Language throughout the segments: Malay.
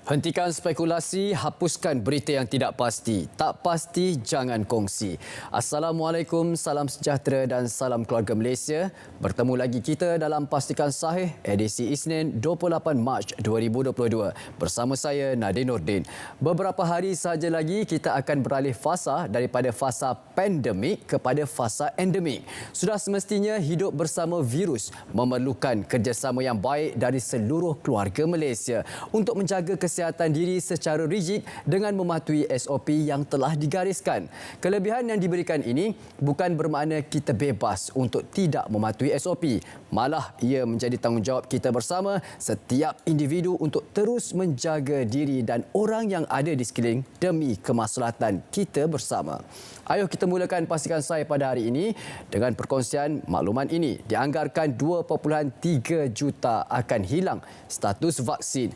Hentikan spekulasi, hapuskan berita yang tidak pasti. Tak pasti, jangan kongsi. Assalamualaikum, salam sejahtera dan salam keluarga Malaysia. Bertemu lagi kita dalam Pastikan Sahih, edisi Isnin 28 Mac 2022. Bersama saya, Nadin Nordin. Beberapa hari sahaja lagi, kita akan beralih fasa daripada fasa pandemik kepada fasa endemik. Sudah semestinya hidup bersama virus memerlukan kerjasama yang baik dari seluruh keluarga Malaysia untuk menjaga kesihatan diri secara rigid dengan mematuhi SOP yang telah digariskan. Kelebihan yang diberikan ini bukan bermakna kita bebas untuk tidak mematuhi SOP. Malah ia menjadi tanggungjawab kita bersama setiap individu untuk terus menjaga diri dan orang yang ada di sekeliling demi kemaslahatan kita bersama. Ayuh kita mulakan Pastikan Sahih pada hari ini dengan perkongsian makluman ini. Dianggarkan 2.3 juta akan hilang status vaksin.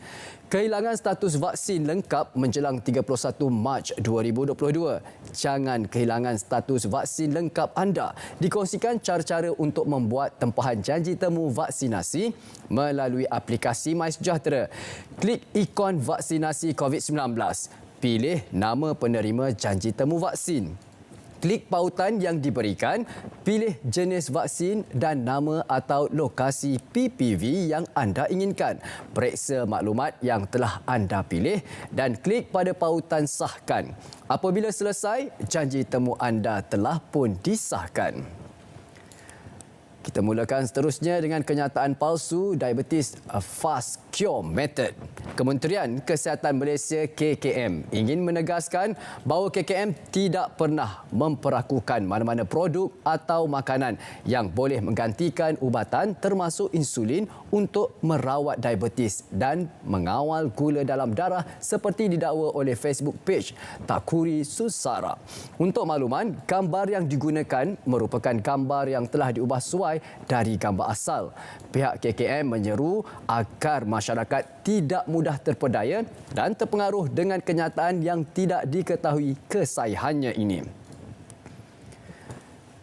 Kehilangan status vaksin lengkap menjelang 31 Mac 2022. Jangan kehilangan status vaksin lengkap anda. Dikongsikan cara-cara untuk membuat tempahan janji temu vaksinasi melalui aplikasi MySejahtera. Klik ikon vaksinasi COVID-19. Pilih nama penerima janji temu vaksin. Klik pautan yang diberikan, pilih jenis vaksin dan nama atau lokasi PPV yang anda inginkan. Periksa maklumat yang telah anda pilih dan klik pada pautan sahkan. Apabila selesai, janji temu anda telah pun disahkan. Kita mulakan seterusnya dengan kenyataan palsu Diabetes Fast Cure Method. Kementerian Kesihatan Malaysia KKM ingin menegaskan bahawa KKM tidak pernah memperakukan mana-mana produk atau makanan yang boleh menggantikan ubatan termasuk insulin untuk merawat diabetes dan mengawal gula dalam darah seperti didakwa oleh Facebook page Takuri Susara. Untuk makluman, gambar yang digunakan merupakan gambar yang telah diubah suai dari gambar asal. Pihak KKM menyeru agar masyarakat tidak mudah terpedaya dan terpengaruh dengan kenyataan yang tidak diketahui kesahihannya ini.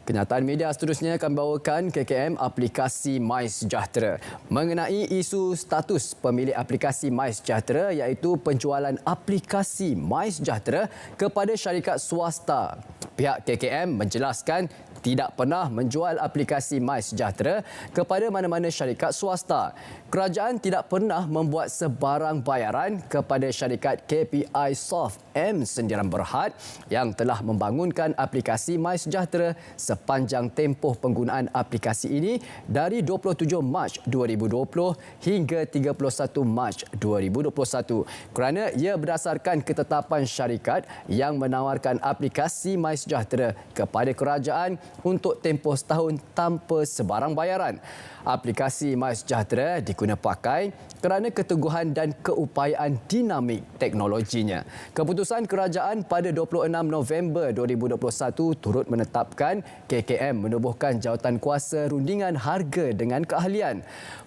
Kenyataan media seterusnya akan bawakan KKM aplikasi MySejahtera. Mengenai isu status pemilik aplikasi MySejahtera iaitu penjualan aplikasi MySejahtera kepada syarikat swasta. Pihak KKM menjelaskan tidak pernah menjual aplikasi MySejahtera kepada mana-mana syarikat swasta. Kerajaan tidak pernah membuat sebarang bayaran kepada syarikat KPI Soft M Sendirian Berhad yang telah membangunkan aplikasi MySejahtera sepanjang tempoh penggunaan aplikasi ini dari 27 Mac 2020 hingga 31 Mac 2021 kerana ia berdasarkan ketetapan syarikat yang menawarkan aplikasi MySejahtera kepada kerajaan untuk tempoh setahun tanpa sebarang bayaran. Aplikasi MySejahtera diguna pakai kerana keteguhan dan keupayaan dinamik teknologinya. Keputusan kerajaan pada 26 November 2021 turut menetapkan KKM menubuhkan jawatankuasa rundingan harga dengan keahlian.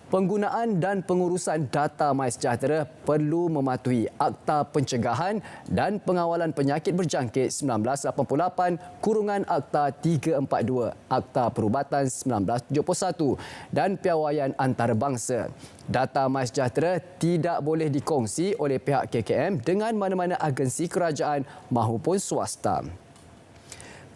Penggunaan dan pengurusan data MySejahtera perlu mematuhi Akta Pencegahan dan Pengawalan Penyakit Berjangkit 1988 kurungan Akta 342 Akta Perubatan 1971 dan Piawaian Antarabangsa. Data MySejahtera tidak boleh dikongsi oleh pihak KKM dengan mana-mana agensi kerajaan maupun swasta.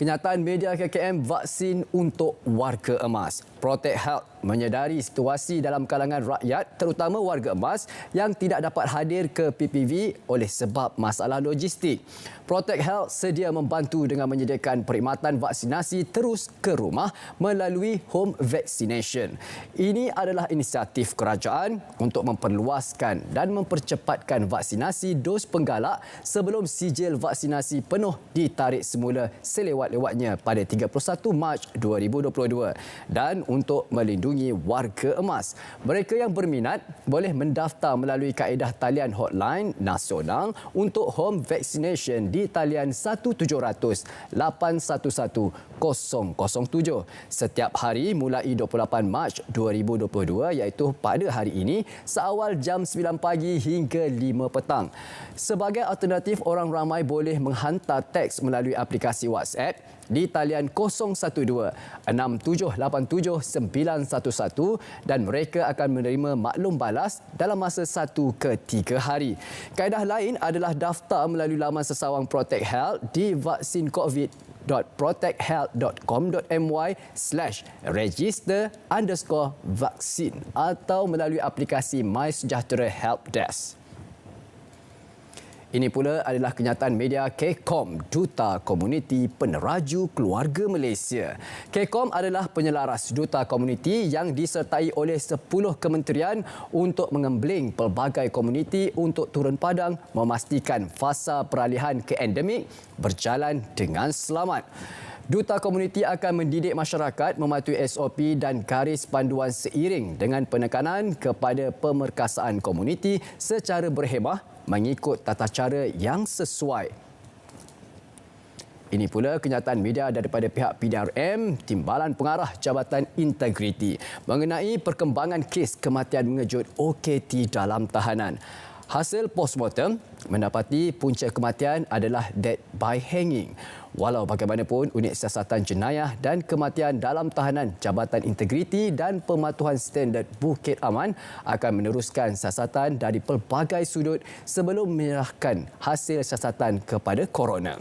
Kenyataan media KKM vaksin untuk warga emas. Protect Health menyedari situasi dalam kalangan rakyat terutama warga emas yang tidak dapat hadir ke PPV oleh sebab masalah logistik. Protect Health sedia membantu dengan menyediakan perkhidmatan vaksinasi terus ke rumah melalui home vaccination. Ini adalah inisiatif kerajaan untuk memperluaskan dan mempercepatkan vaksinasi dos penggalak sebelum sijil vaksinasi penuh ditarik semula selewat-lewatnya pada 31 Mac 2022 dan untuk melindungi warga emas. Mereka yang berminat boleh mendaftar melalui kaedah talian hotline nasional untuk home vaccination di talian 1700 811 007 setiap hari mulai 28 Mac 2022 iaitu pada hari ini seawal jam 9 pagi hingga 5 petang. Sebagai alternatif, orang ramai boleh menghantar teks melalui aplikasi WhatsApp di talian 012 6787 dan mereka akan menerima maklum balas dalam masa 1 ke 3 hari. Kaedah lain adalah daftar melalui laman sesawang Protect Health di vaksincovid.protecthealth.com.my/register_vaksin atau melalui aplikasi MySejahtera Helpdesk. Ini pula adalah kenyataan media KCOM, Duta Komuniti Peneraju Keluarga Malaysia. KCOM adalah penyelaras duta komuniti yang disertai oleh 10 kementerian untuk mengembling pelbagai komuniti untuk turun padang memastikan fasa peralihan ke endemik berjalan dengan selamat. Duta komuniti akan mendidik masyarakat mematuhi SOP dan garis panduan seiring dengan penekanan kepada pemerkasaan komuniti secara berhemah mengikut tata cara yang sesuai. Ini pula kenyataan media daripada pihak PDRM, Timbalan Pengarah Jabatan Integriti, mengenai perkembangan kes kematian mengejut OKT dalam tahanan. Hasil postmortem mendapati punca kematian adalah death by hanging. Walau bagaimanapun, Unit Siasatan Jenayah dan Kematian dalam Tahanan Jabatan Integriti dan Pematuhan Standard Bukit Aman akan meneruskan siasatan dari pelbagai sudut sebelum menyerahkan hasil siasatan kepada coroner.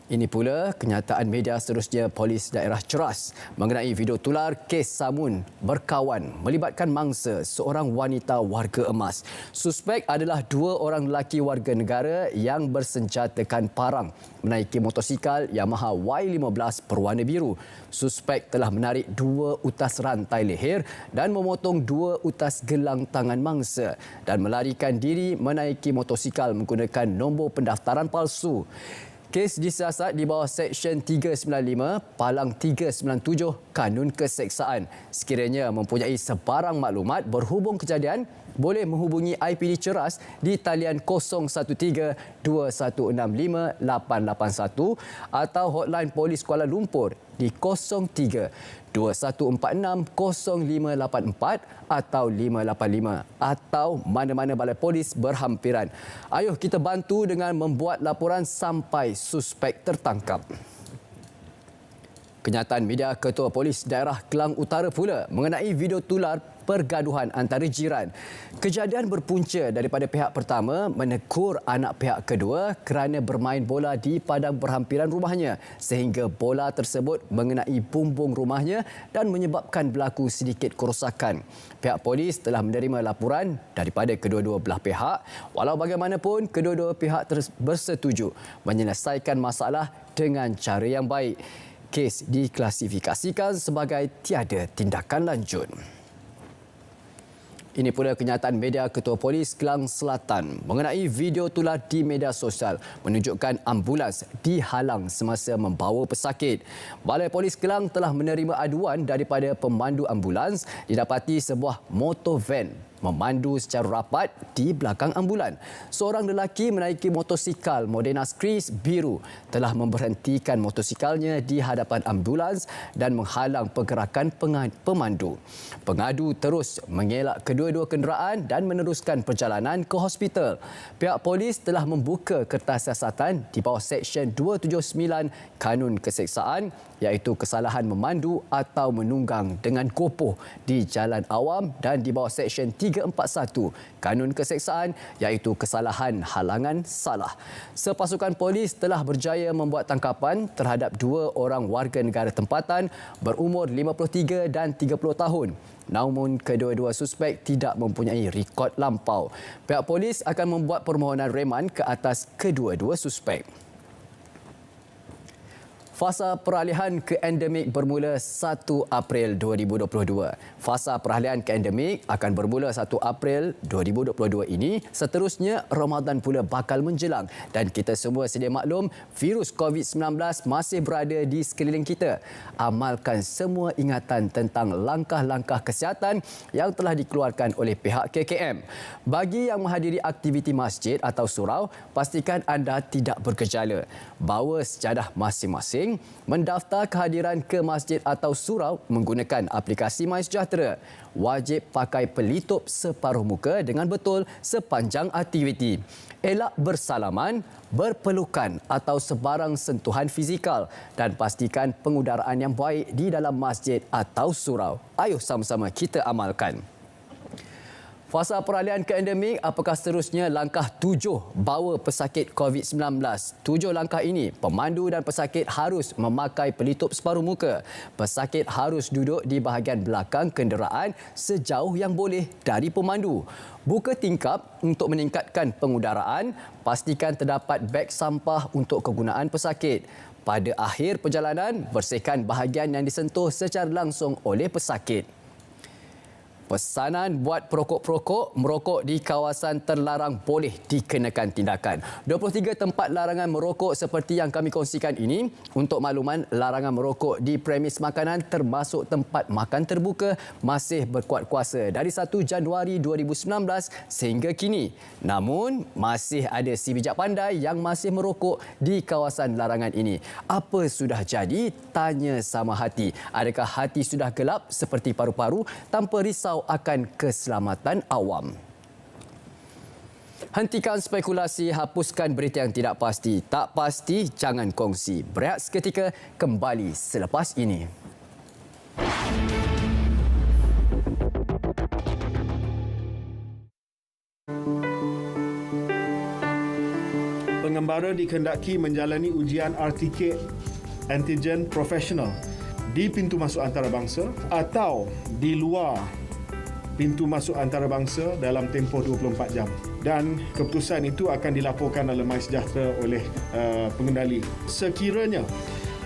Ini pula kenyataan media seterusnya Polis Daerah Ceras mengenai video tular kes samun berkawan melibatkan mangsa seorang wanita warga emas. Suspek adalah 2 orang lelaki warga negara yang bersenjatakan parang menaiki motosikal Yamaha Y15 berwarna biru. Suspek telah menarik 2 utas rantai leher dan memotong 2 utas gelang tangan mangsa dan melarikan diri menaiki motosikal menggunakan nombor pendaftaran palsu. Kes disiasat di bawah Seksyen 395 Palang 397 Kanun Keseksaan. Sekiranya mempunyai sebarang maklumat berhubung kejadian, boleh menghubungi IPD Ceras di talian 013-2165-881 atau hotline Polis Kuala Lumpur di 03-2146-0584 atau 585 atau mana-mana balai polis berhampiran. Ayuh kita bantu dengan membuat laporan sampai suspek tertangkap. Kenyataan media Ketua Polis Daerah Kelang Utara pula mengenai video tular pergaduhan antara jiran. Kejadian berpunca daripada pihak pertama menegur anak pihak kedua kerana bermain bola di padang berhampiran rumahnya sehingga bola tersebut mengenai bumbung rumahnya dan menyebabkan berlaku sedikit kerosakan. Pihak polis telah menerima laporan daripada kedua-dua belah pihak. Walau bagaimanapun, kedua-dua pihak bersetuju menyelesaikan masalah dengan cara yang baik. Kes diklasifikasikan sebagai tiada tindakan lanjut. Ini pula kenyataan media Ketua Polis Kelang Selatan mengenai video tular di media sosial menunjukkan ambulans dihalang semasa membawa pesakit. Balai Polis Kelang telah menerima aduan daripada pemandu ambulans didapati sebuah motor van memandu secara rapat di belakang ambulan. Seorang lelaki menaiki motosikal Modena Screes biru telah memberhentikan motosikalnya di hadapan ambulans dan menghalang pergerakan pemandu. Pengadu terus mengelak kedua-dua kenderaan dan meneruskan perjalanan ke hospital. Pihak polis telah membuka kertas siasatan di bawah Seksyen 279 Kanun Keseksaan iaitu kesalahan memandu atau menunggang dengan gopoh di jalan awam dan di bawah Seksyen 341 Kanun Keseksaan iaitu kesalahan halangan salah. Sepasukan polis telah berjaya membuat tangkapan terhadap 2 orang warga negara tempatan berumur 53 dan 30 tahun. Namun kedua-dua suspek tidak mempunyai rekod lampau. Pihak polis akan membuat permohonan reman ke atas kedua-dua suspek. Fasa peralihan ke endemik bermula 1 April 2022. Fasa peralihan ke endemik akan bermula 1 April 2022 ini. Seterusnya, Ramadan pula bakal menjelang dan kita semua sedia maklum virus COVID-19 masih berada di sekeliling kita. Amalkan semua ingatan tentang langkah-langkah kesihatan yang telah dikeluarkan oleh pihak KKM. Bagi yang menghadiri aktiviti masjid atau surau, pastikan anda tidak bergejala. Bawa sejadah masing-masing penting mendaftar kehadiran ke masjid atau surau menggunakan aplikasi MySejahtera. Wajib pakai pelitup separuh muka dengan betul sepanjang aktiviti. Elak bersalaman, berpelukan atau sebarang sentuhan fizikal dan pastikan pengudaraan yang baik di dalam masjid atau surau. Ayuh sama-sama kita amalkan. Fasa peralihan ke endemik, apakah seterusnya langkah 7 bawa pesakit COVID-19? 7 langkah ini, pemandu dan pesakit harus memakai pelitup separuh muka. Pesakit harus duduk di bahagian belakang kenderaan sejauh yang boleh dari pemandu. Buka tingkap untuk meningkatkan pengudaraan, pastikan terdapat beg sampah untuk kegunaan pesakit. Pada akhir perjalanan, bersihkan bahagian yang disentuh secara langsung oleh pesakit. Pesanan buat perokok-perokok merokok di kawasan terlarang boleh dikenakan tindakan. 23 tempat larangan merokok seperti yang kami kongsikan ini. Untuk makluman, larangan merokok di premis makanan termasuk tempat makan terbuka masih berkuat kuasa dari 1 Januari 2019 sehingga kini. Namun, masih ada si bijak pandai yang masih merokok di kawasan larangan ini. Apa sudah jadi? Tanya sama hati. Adakah hati sudah gelap seperti paru-paru tanpa risau akan keselamatan awam? Hentikan spekulasi, hapuskan berita yang tidak pasti. Tak pasti, jangan kongsi. Berehat seketika, kembali selepas ini. Pengembara dikehendaki menjalani ujian RTK antigen profesional di pintu masuk antarabangsa atau di luar pintu masuk antarabangsa dalam tempoh 24 jam. Dan keputusan itu akan dilaporkan dalam MySejahtera oleh pengendali. Sekiranya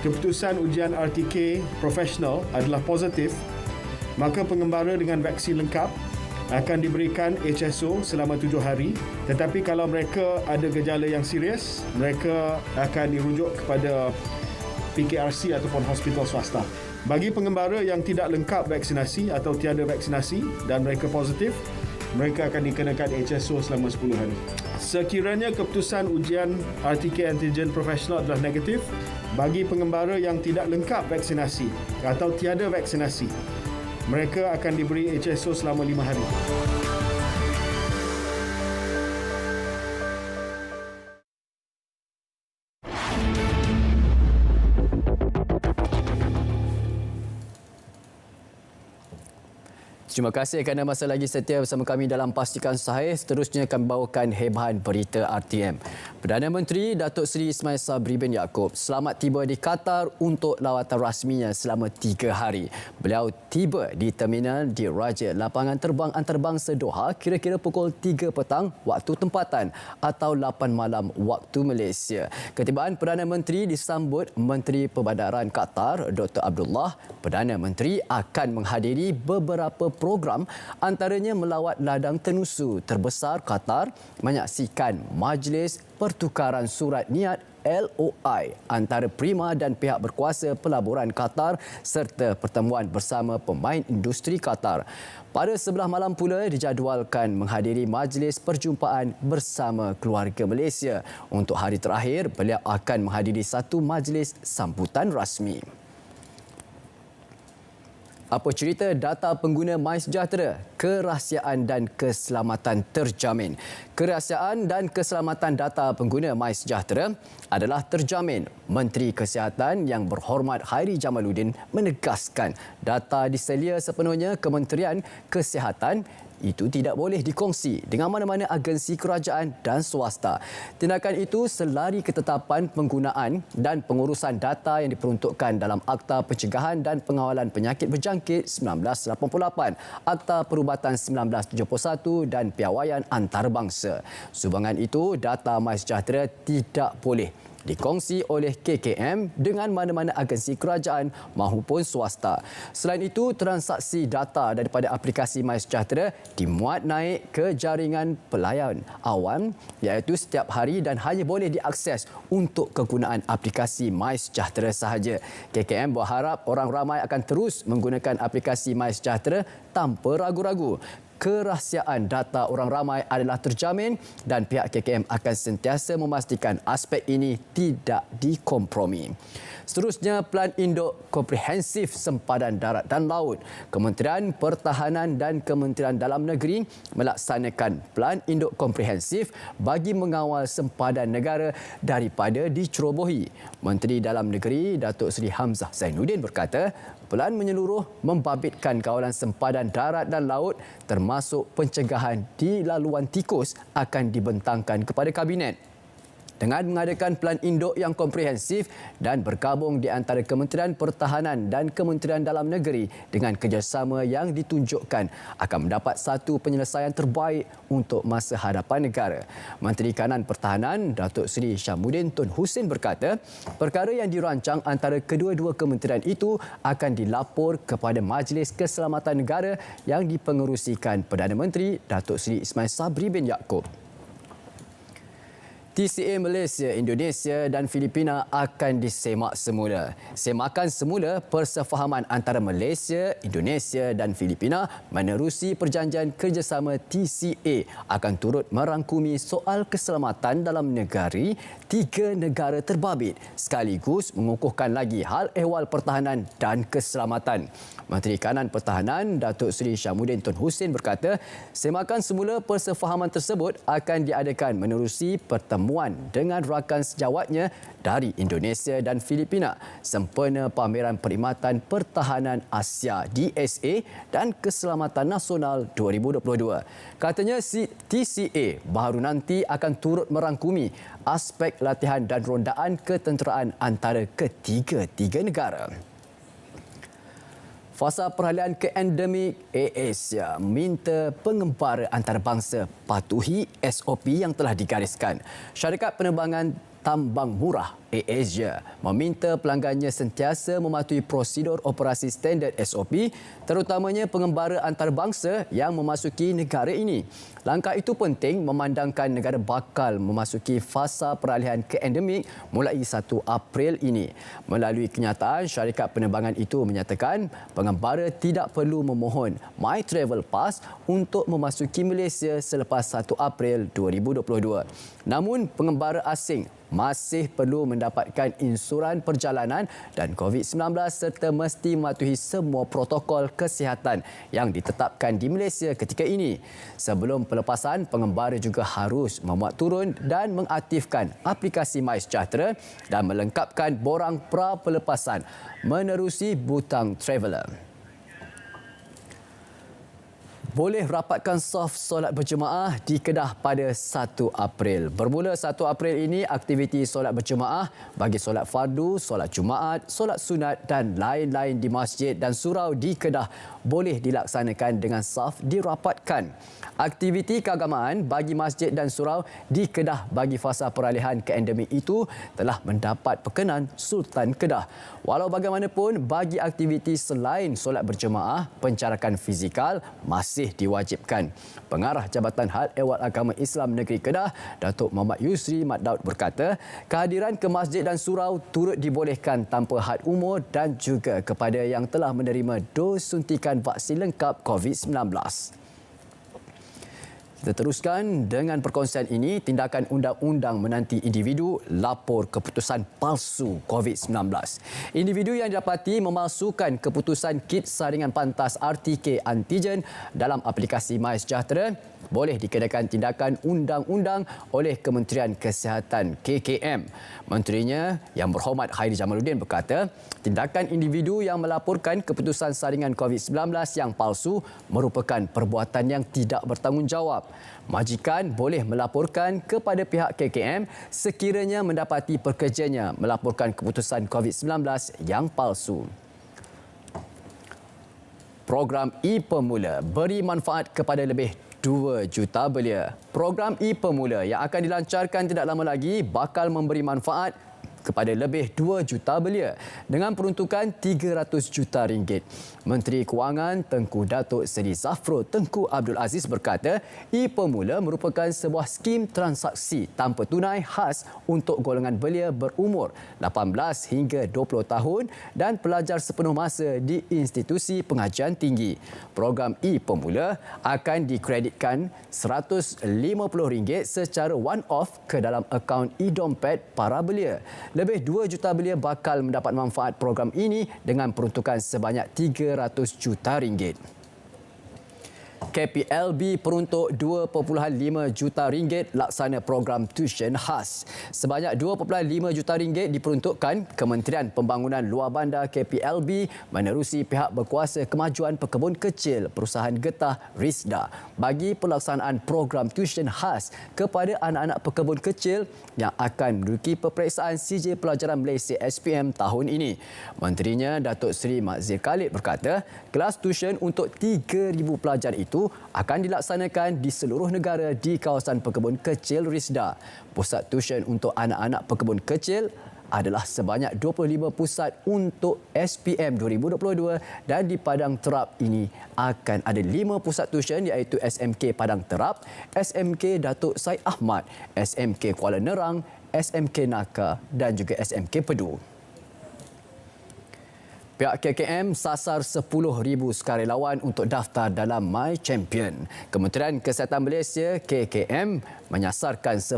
keputusan ujian RTK profesional adalah positif, maka pengembara dengan vaksin lengkap akan diberikan HSO selama 7 hari. Tetapi kalau mereka ada gejala yang serius, mereka akan dirujuk kepada PKRC ataupun hospital swasta. Bagi pengembara yang tidak lengkap vaksinasi atau tiada vaksinasi dan mereka positif, mereka akan dikenakan HSO selama 10 hari. Sekiranya keputusan ujian RTK antigen profesional adalah negatif, bagi pengembara yang tidak lengkap vaksinasi atau tiada vaksinasi, mereka akan diberi HSO selama 5 hari. Terima kasih kerana masih lagi setia bersama kami dalam Pastikan Sahih. Seterusnya kami bawakan hebahan berita RTM. Perdana Menteri Datuk Seri Ismail Sabri bin Yaakob selamat tiba di Qatar untuk lawatan rasminya selama 3 hari. Beliau tiba di terminal di Raja Lapangan Terbang Antarabangsa Doha kira-kira pukul 3 petang waktu tempatan atau 8 malam waktu Malaysia. Ketibaan Perdana Menteri disambut Menteri Perbandaran Qatar Dr. Abdullah. Perdana Menteri akan menghadiri beberapa program, antaranya melawat ladang tenusu terbesar Qatar, menyaksikan majlis pertukaran surat niat LOI antara Prima dan pihak berkuasa pelaburan Qatar serta pertemuan bersama pemain industri Qatar. Pada sebelah malam pula dijadualkan menghadiri majlis perjumpaan bersama keluarga Malaysia. Untuk hari terakhir, beliau akan menghadiri satu majlis sambutan rasmi. Apa cerita data pengguna MySejahtera? Kerahsiaan dan keselamatan terjamin. Kerahsiaan dan keselamatan data pengguna MySejahtera adalah terjamin. Menteri Kesihatan Yang Berhormat Hairi Jamaluddin menegaskan data diselia sepenuhnya Kementerian Kesihatan itu tidak boleh dikongsi dengan mana-mana agensi kerajaan dan swasta. Tindakan itu selari ketetapan penggunaan dan pengurusan data yang diperuntukkan dalam Akta Pencegahan dan Pengawalan Penyakit Berjangkit 1988, Akta Perubatan 1971 dan Piawaian Antarabangsa. Sumbangan itu, data MySejahtera tidak boleh dikongsi oleh KKM dengan mana-mana agensi kerajaan maupun swasta. Selain itu, transaksi data daripada aplikasi MySejahtera dimuat naik ke jaringan pelayan awam iaitu setiap hari dan hanya boleh diakses untuk kegunaan aplikasi MySejahtera sahaja. KKM berharap orang ramai akan terus menggunakan aplikasi MySejahtera tanpa ragu-ragu. kerahsiaan data orang ramai adalah terjamin dan pihak KKM akan sentiasa memastikan aspek ini tidak dikompromi. Seterusnya, Pelan Induk Komprehensif Sempadan Darat dan Laut. Kementerian Pertahanan dan Kementerian Dalam Negeri melaksanakan Pelan Induk Komprehensif bagi mengawal sempadan negara daripada dicerobohi. Menteri Dalam Negeri Datuk Seri Hamzah Zainuddin berkata, pelan menyeluruh membabitkan kawalan sempadan darat dan laut termasuk pencegahan di laluan tikus akan dibentangkan kepada Kabinet. Dengan mengadakan pelan induk yang komprehensif dan bergabung di antara Kementerian Pertahanan dan Kementerian Dalam Negeri dengan kerjasama yang ditunjukkan akan mendapat satu penyelesaian terbaik untuk masa hadapan negara. Menteri Kanan Pertahanan Datuk Seri Syamuddin Tun Hussein berkata, perkara yang dirancang antara kedua-dua kementerian itu akan dilapor kepada Majlis Keselamatan Negara yang dipengerusikan Perdana Menteri Datuk Seri Ismail Sabri bin Yaakob. TCA Malaysia, Indonesia dan Filipina akan disemak semula. Semakan semula persefahaman antara Malaysia, Indonesia dan Filipina menerusi perjanjian kerjasama TCA akan turut merangkumi soal keselamatan dalam negeri tiga negara terbabit sekaligus mengukuhkan lagi hal ehwal pertahanan dan keselamatan. Menteri Kanan Pertahanan Datuk Seri Syamuddin Tun Hussein berkata, semakan semula persefahaman tersebut akan diadakan menerusi pertemuan dengan rakan sejawatnya dari Indonesia dan Filipina sempena Pameran Perkhidmatan Pertahanan Asia DSA dan Keselamatan Nasional 2022. Katanya TCA baru nanti akan turut merangkumi aspek latihan dan rondaan ketenteraan antara ketiga-tiga negara. Fasa Peralihan ke Endemik AirAsia minta pengembara antarabangsa patuhi SOP yang telah digariskan. Syarikat Penerbangan Tambang Murah AirAsia meminta pelanggannya sentiasa mematuhi prosedur operasi standard SOP, terutamanya pengembara antarabangsa yang memasuki negara ini. Langkah itu penting memandangkan negara bakal memasuki fasa peralihan ke endemik mulai 1 April ini. Melalui kenyataan, syarikat penerbangan itu menyatakan pengembara tidak perlu memohon My Travel Pass untuk memasuki Malaysia selepas 1 April 2022. Namun, pengembara asing masih perlu mendapatkan insuran perjalanan dan COVID-19 serta mesti mematuhi semua protokol kesihatan yang ditetapkan di Malaysia ketika ini. Sebelum pelepasan, pengembara juga harus memuat turun dan mengaktifkan aplikasi MySejahtera dan melengkapkan borang pra-pelepasan menerusi butang Traveller. Boleh rapatkan saf solat berjemaah di Kedah pada 1 April. Bermula 1 April ini, aktiviti solat berjemaah bagi solat fardu, solat Jumaat, solat sunat dan lain-lain di masjid dan surau di Kedah boleh dilaksanakan dengan saf dirapatkan. Aktiviti keagamaan bagi masjid dan surau di Kedah bagi fasa peralihan ke endemik itu telah mendapat perkenan Sultan Kedah. Walau bagaimanapun, bagi aktiviti selain solat berjemaah, pencarakan fizikal masih diwajibkan. Pengarah Jabatan Hal Ehwal Agama Islam Negeri Kedah, Datuk Muhammad Yusri Mat Daud berkata, kehadiran ke masjid dan surau turut dibolehkan tanpa had umur dan juga kepada yang telah menerima dos suntikan vaksin lengkap COVID-19. Kita teruskan dengan perkongsian ini. Tindakan undang-undang menanti individu lapor keputusan palsu COVID-19. Individu yang didapati memalsukan keputusan kit saringan pantas RTK antigen dalam aplikasi MySejahtera boleh dikenakan tindakan undang-undang oleh Kementerian Kesihatan KKM. Menterinya Yang Berhormat Hairi Jamaluddin berkata, tindakan individu yang melaporkan keputusan saringan COVID-19 yang palsu merupakan perbuatan yang tidak bertanggungjawab. Majikan boleh melaporkan kepada pihak KKM sekiranya mendapati pekerjanya melaporkan keputusan COVID-19 yang palsu. Program e-Pemula beri manfaat kepada lebih 2 juta belia. Program e-Pemula yang akan dilancarkan tidak lama lagi bakal memberi manfaat kepada lebih 2 juta belia dengan peruntukan 300 juta ringgit. Menteri Kewangan Tengku Datuk Seri Zafrul Tengku Abdul Aziz berkata, e-Pemula merupakan sebuah skim transaksi tanpa tunai khas untuk golongan belia berumur 18 hingga 20 tahun dan pelajar sepenuh masa di institusi pengajian tinggi. Program e-Pemula akan dikreditkan RM150 secara one-off ke dalam akaun e-dompet para belia. Lebih 2 juta belia bakal mendapat manfaat program ini dengan peruntukan sebanyak 300 juta ringgit. KPLB peruntuk 2.5 juta ringgit laksana program tuition khas. Sebanyak 2.5 juta ringgit diperuntukkan Kementerian Pembangunan Luar Bandar KPLB menerusi pihak berkuasa kemajuan pekebun kecil perusahaan getah RISDA bagi pelaksanaan program tuition khas kepada anak-anak pekebun kecil yang akan menduduki peperiksaan CJ Pelajaran Malaysia SPM tahun ini. Menterinya Datuk Seri Makzir Khalid berkata, kelas tuition untuk 3,000 pelajar itu akan dilaksanakan di seluruh negara di kawasan pekebun kecil RISDA. Pusat tuition untuk anak-anak pekebun kecil adalah sebanyak 25 pusat untuk SPM 2022 dan di Padang Terap ini akan ada 5 pusat tuition iaitu SMK Padang Terap, SMK Datuk Said Ahmad, SMK Kuala Nerang, SMK Naka dan juga SMK Pedu. Pihak KKM sasar 10,000 sukarelawan untuk daftar dalam My Champion. Kementerian Kesihatan Malaysia KKM menyasarkan 10,000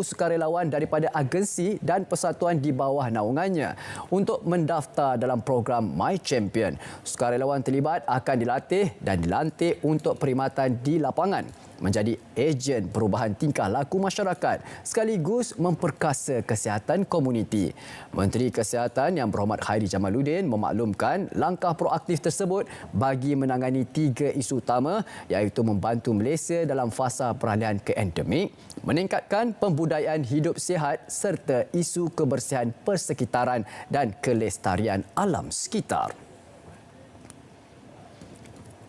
sukarelawan daripada agensi dan persatuan di bawah naungannya untuk mendaftar dalam program My Champion. Sukarelawan terlibat akan dilatih dan dilantik untuk perkhidmatan di lapangan, menjadi ejen perubahan tingkah laku masyarakat sekaligus memperkasa kesihatan komuniti. Menteri Kesihatan Yang Berhormat Khairy Jamaluddin memaklumkan langkah proaktif tersebut bagi menangani 3 isu utama iaitu membantu Malaysia dalam fasa peralihan ke endemik, meningkatkan pembudayaan hidup sihat serta isu kebersihan persekitaran dan kelestarian alam sekitar.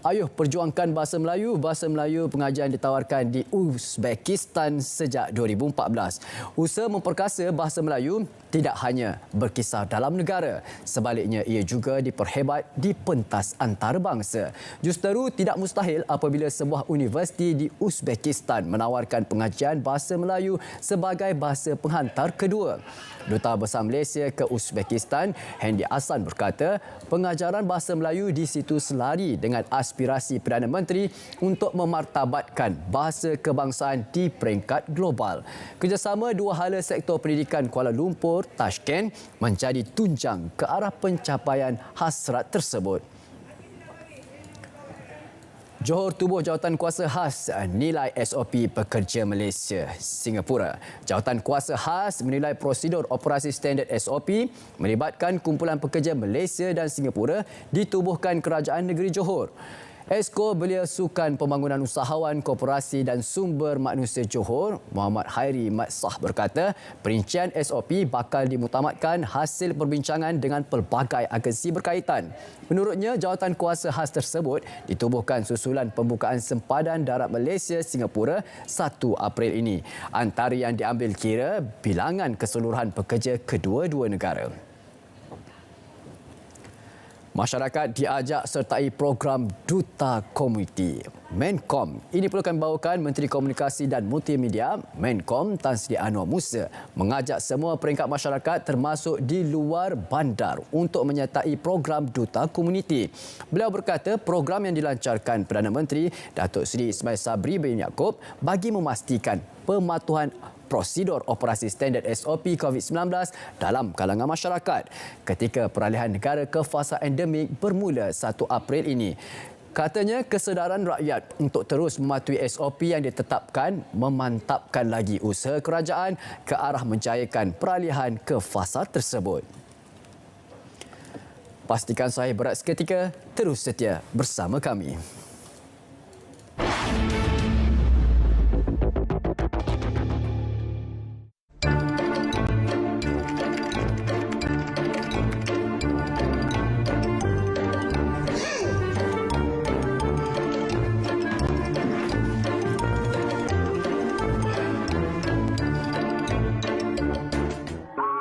Ayuh perjuangkan bahasa Melayu. Bahasa Melayu pengajian ditawarkan di Uzbekistan sejak 2014. Usaha memperkasa bahasa Melayu tidak hanya berkisar dalam negara. Sebaliknya, ia juga diperhebat di pentas antarabangsa. Justeru tidak mustahil apabila sebuah universiti di Uzbekistan menawarkan pengajian bahasa Melayu sebagai bahasa penghantar kedua. Duta Besar Malaysia ke Uzbekistan, Hendy Hassan berkata, pengajaran bahasa Melayu di situ selari dengan aspirasi Perdana Menteri untuk memartabatkan bahasa kebangsaan di peringkat global. Kerjasama dua hala sektor pendidikan Kuala Lumpur, Tashkent menjadi tunjang ke arah pencapaian hasrat tersebut. Johor tubuh Jawatan Kuasa Khas nilai SOP Pekerja Malaysia Singapura. Jawatan Kuasa Khas menilai prosedur operasi standard SOP melibatkan kumpulan pekerja Malaysia dan Singapura ditubuhkan Kerajaan Negeri Johor. Esko Belia Sukan Pembangunan Usahawan Koperasi dan Sumber Manusia Johor, Muhammad Khairi Matsah berkata, perincian SOP bakal dimutamatkan hasil perbincangan dengan pelbagai agensi berkaitan. Menurutnya, jawatan kuasa khas tersebut ditubuhkan susulan pembukaan sempadan darat Malaysia-Singapura 1 April ini. Antara yang diambil kira bilangan keseluruhan pekerja kedua-dua negara. Masyarakat diajak sertai program Duta Komuniti Menkom. Ini perlu kami bawakan Menteri Komunikasi dan Multimedia Menkom Tan Sri Anwar Musa mengajak semua peringkat masyarakat termasuk di luar bandar untuk menyertai program Duta Komuniti. Beliau berkata program yang dilancarkan Perdana Menteri Datuk Seri Ismail Sabri bin Yaakob bagi memastikan pematuhan prosedur operasi standard SOP COVID-19 dalam kalangan masyarakat ketika peralihan negara ke fasa endemik bermula 1 April ini. Katanya kesedaran rakyat untuk terus mematuhi SOP yang ditetapkan memantapkan lagi usaha kerajaan ke arah menjayakan peralihan ke fasa tersebut. Pastikan saya berat seketika, terus setia bersama kami.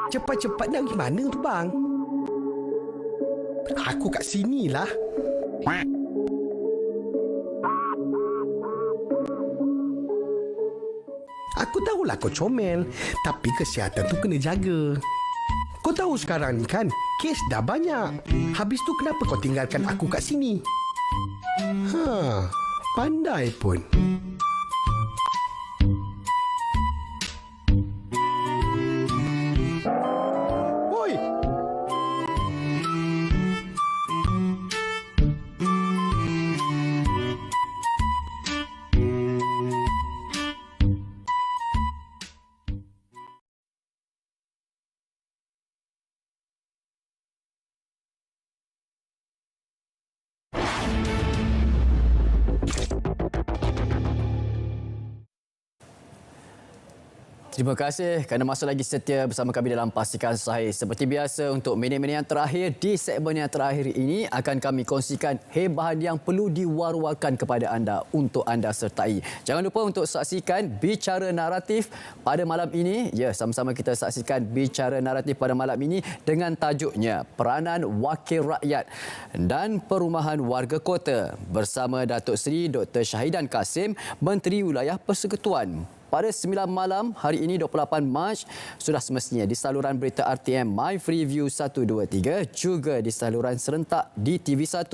Cepat-cepat nak pergi mana tu bang? Aku kat sinilah. Aku tahulah kau comel, tapi kesihatan tu kena jaga. Kau tahu sekarang ni kan, kes dah banyak. Habis tu kenapa kau tinggalkan aku kat sini? Pandai pun. Oi! Terima kasih kerana masih lagi setia bersama kami dalam Pastikan Sahih. Seperti biasa, untuk minit-minit yang terakhir, di segmen yang terakhir ini akan kami kongsikan hebahan yang perlu diwar-warkan kepada anda untuk anda sertai. Jangan lupa untuk saksikan Bicara Naratif pada malam ini. Ya, sama-sama kita saksikan Bicara Naratif pada malam ini dengan tajuknya Peranan Wakil Rakyat dan Perumahan Warga Kota bersama Datuk Seri Dr. Syahidan Kasim, Menteri Wilayah Persekutuan. Pada 9 malam hari ini 28 Mac sudah semestinya di saluran berita RTM My Freeview 123, juga di saluran serentak di TV1,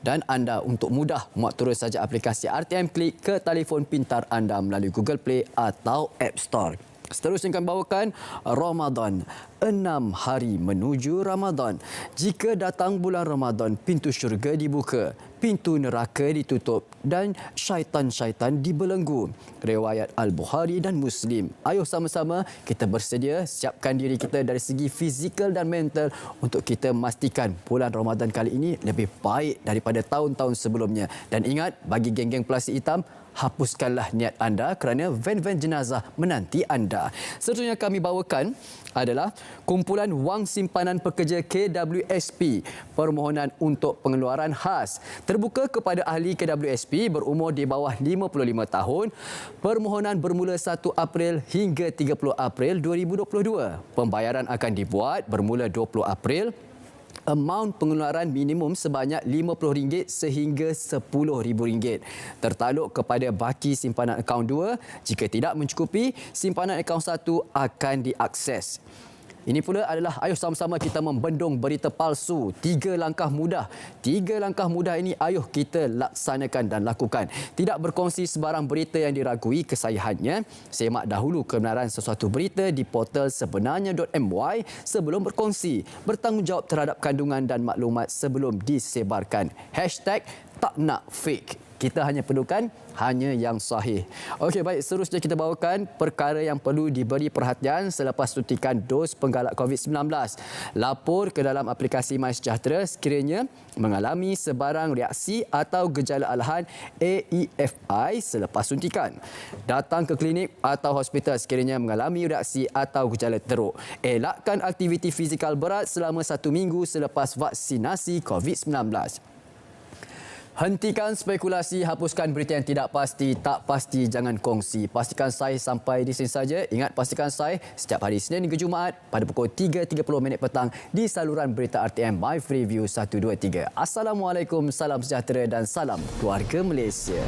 dan anda untuk mudah muat turun saja aplikasi RTM Klik ke telefon pintar anda melalui Google Play atau App Store. Seterusnya kami bawakan Ramadan. 6 hari menuju Ramadan. Jika datang bulan Ramadan, pintu syurga dibuka, pintu neraka ditutup dan syaitan-syaitan dibelenggu. Riwayat Al-Bukhari dan Muslim. Ayuh sama-sama kita bersedia siapkan diri kita dari segi fizikal dan mental untuk kita memastikan bulan Ramadan kali ini lebih baik daripada tahun-tahun sebelumnya. Dan ingat, bagi geng-geng plastik hitam, hapuskanlah niat anda kerana van-van jenazah menanti anda. Seterusnya kami bawakan adalah kumpulan wang simpanan pekerja KWSP, permohonan untuk pengeluaran khas. Terbuka kepada ahli KWSP berumur di bawah 55 tahun. Permohonan bermula 1 April hingga 30 April 2022. Pembayaran akan dibuat bermula 20 April. Amaun pengeluaran minimum sebanyak RM50 sehingga RM10,000. Tertakluk kepada baki simpanan akaun 2. Jika tidak mencukupi, simpanan akaun 1 akan diakses. Ini pula adalah ayuh sama-sama kita membendung berita palsu. 3 langkah mudah. 3 langkah mudah ini ayuh kita laksanakan dan lakukan. Tidak berkongsi sebarang berita yang diragui kesahihannya. Semak dahulu kebenaran sesuatu berita di portal sebenarnya.my sebelum berkongsi. Bertanggungjawab terhadap kandungan dan maklumat sebelum disebarkan. #taknakfake. Kita hanya perlukan hanya yang sahih. Okey, baik. Seterusnya kita bawakan perkara yang perlu diberi perhatian selepas suntikan dos penggalak COVID-19. Lapor ke dalam aplikasi MySejahtera sekiranya mengalami sebarang reaksi atau gejala alahan AEFI selepas suntikan. Datang ke klinik atau hospital sekiranya mengalami reaksi atau gejala teruk. Elakkan aktiviti fizikal berat selama 1 minggu selepas vaksinasi COVID-19. Hentikan spekulasi, hapuskan berita yang tidak pasti, tak pasti jangan kongsi. Pastikan Sahih sampai di sini saja. Ingat, Pastikan Sahih setiap hari Isnin hingga Jumaat pada pukul 3.30 petang di saluran berita RTM My Freeview 123. Assalamualaikum, salam sejahtera dan salam keluarga Malaysia.